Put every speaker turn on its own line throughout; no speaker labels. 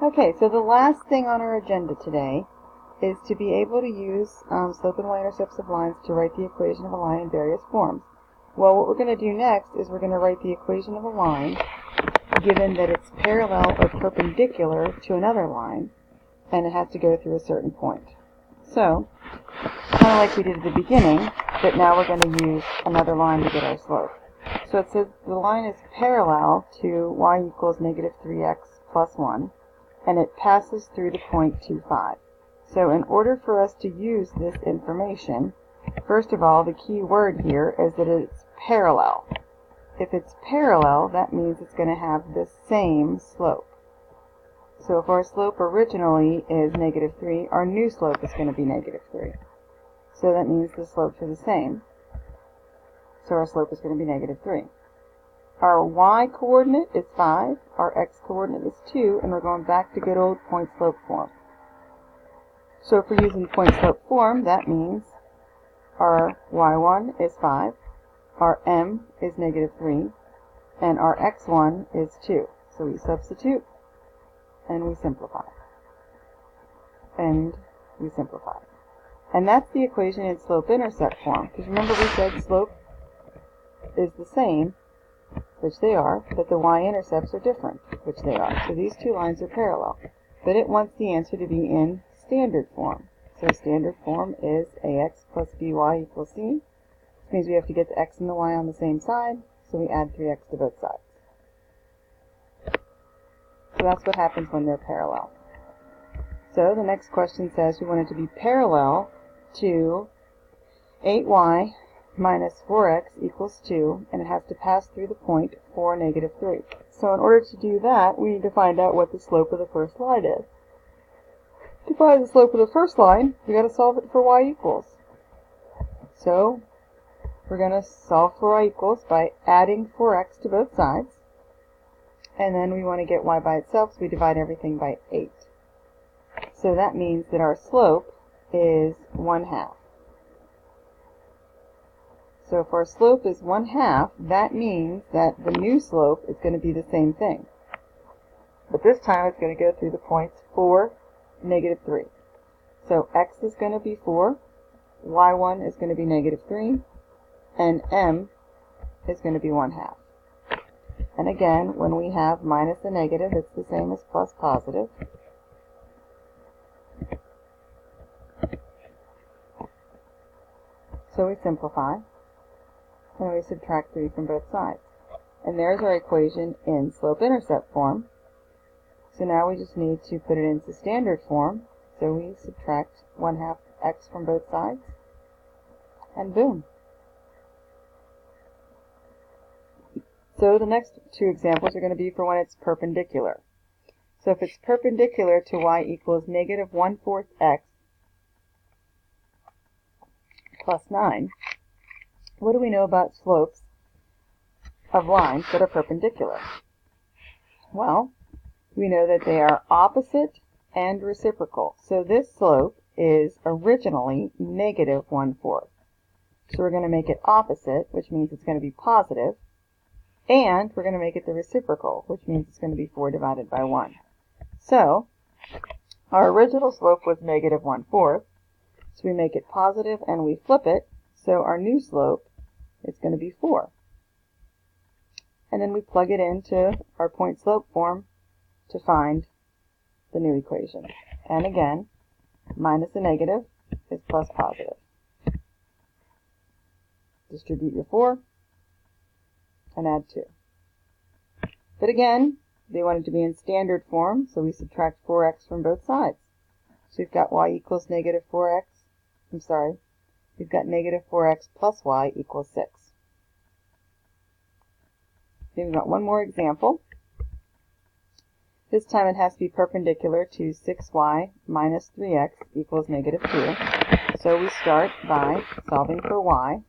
Okay, so the last thing on our agenda today is to be able to use slope and y-intercepts of lines to write the equation of a line in various forms. Well, what we're going to do next is we're going to write the equation of a line given that it's parallel or perpendicular to another line and it has to go through a certain point. So, kind of like we did at the beginning, but now we're going to use another line to get our slope. So it says the line is parallel to y equals negative 3x plus 1, and it passes through the point 2, 5. So in order for us to use this information, first of all, the key word here is that it's parallel. If it's parallel, that means it's going to have the same slope. So if our slope originally is negative 3, our new slope is going to be negative 3. So that means the slopes are the same. So our slope is going to be negative 3. Our y-coordinate is 5, our x-coordinate is 2, and we're going back to good old point-slope form. So if we're using point-slope form, that means our y1 is 5, our m is negative 3, and our x1 is 2. So we substitute, and we simplify. And we simplify. And that's the equation in slope-intercept form. Because remember we said slope is the same, which they are, but the y-intercepts are different, which they are. So these two lines are parallel. But it wants the answer to be in standard form. So standard form is ax plus by equals c. Which means we have to get the x and the y on the same side, so we add 3x to both sides. So that's what happens when they're parallel. So the next question says we want it to be parallel to 8y minus 4x equals 2, and it has to pass through the point 4, negative 3. So in order to do that, we need to find out what the slope of the first line is. To find the slope of the first line, we got to solve it for y equals. So we're going to solve for y equals by adding 4x to both sides, and then we want to get y by itself, so we divide everything by 8. So that means that our slope is 1/2. So if our slope is 1/2, that means that the new slope is going to be the same thing. But this time it's going to go through the points 4, negative 3. So x is going to be 4, y1 is going to be negative 3, and m is going to be 1/2. And again, when we have minus a negative, it's the same as plus positive. So we simplify, and we subtract 3 from both sides. And there's our equation in slope-intercept form. So now we just need to put it into standard form. So we subtract 1/2 x from both sides, and boom. So the next two examples are going to be for when it's perpendicular. So if it's perpendicular to y equals negative 1/4 x plus 9, what do we know about slopes of lines that are perpendicular? Well, we know that they are opposite and reciprocal. So this slope is originally negative 1/4. So we're going to make it opposite, which means it's going to be positive, and we're going to make it the reciprocal, which means it's going to be 4 divided by 1. So our original slope was negative 1/4, so we make it positive and we flip it, so our new slope is going to be 4. And then we plug it into our point slope form to find the new equation. And again, minus a negative is plus positive. Distribute your 4 and add 2. But again, they want it to be in standard form, so we subtract 4x from both sides. So we've got y equals negative 4x. We've got negative 4x plus y equals 6. Then we've got one more example. This time it has to be perpendicular to 6y minus 3x equals negative 2. So we start by solving for y.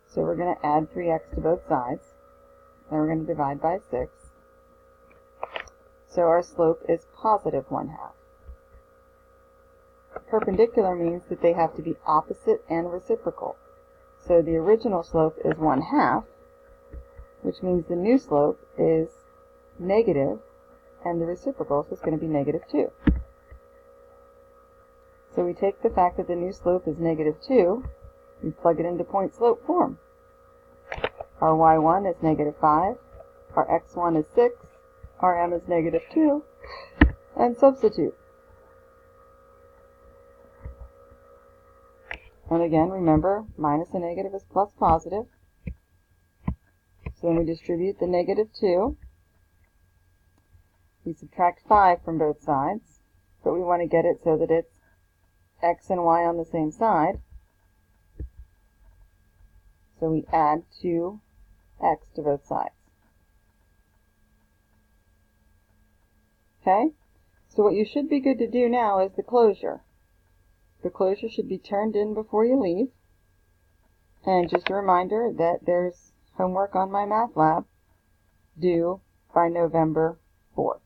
So we're going to add 3x to both sides. Then we're going to divide by 6. So our slope is positive 1/2. Perpendicular means that they have to be opposite and reciprocal. So the original slope is 1/2, which means the new slope is negative and the reciprocal, so it's going to be -2. So we take the fact that the new slope is -2, we plug it into point slope form. Our y1 is -5, our x1 is 6, our m is -2, and substitute. And again, remember, minus a negative is plus positive. So then we distribute the -2. We subtract 5 from both sides, but we want to get it so that it's x and y on the same side. So we add 2x to both sides. Okay? So what you should be good to do now is the closure. The closure should be turned in before you leave. And just a reminder that there's homework on my math lab due by November 4th.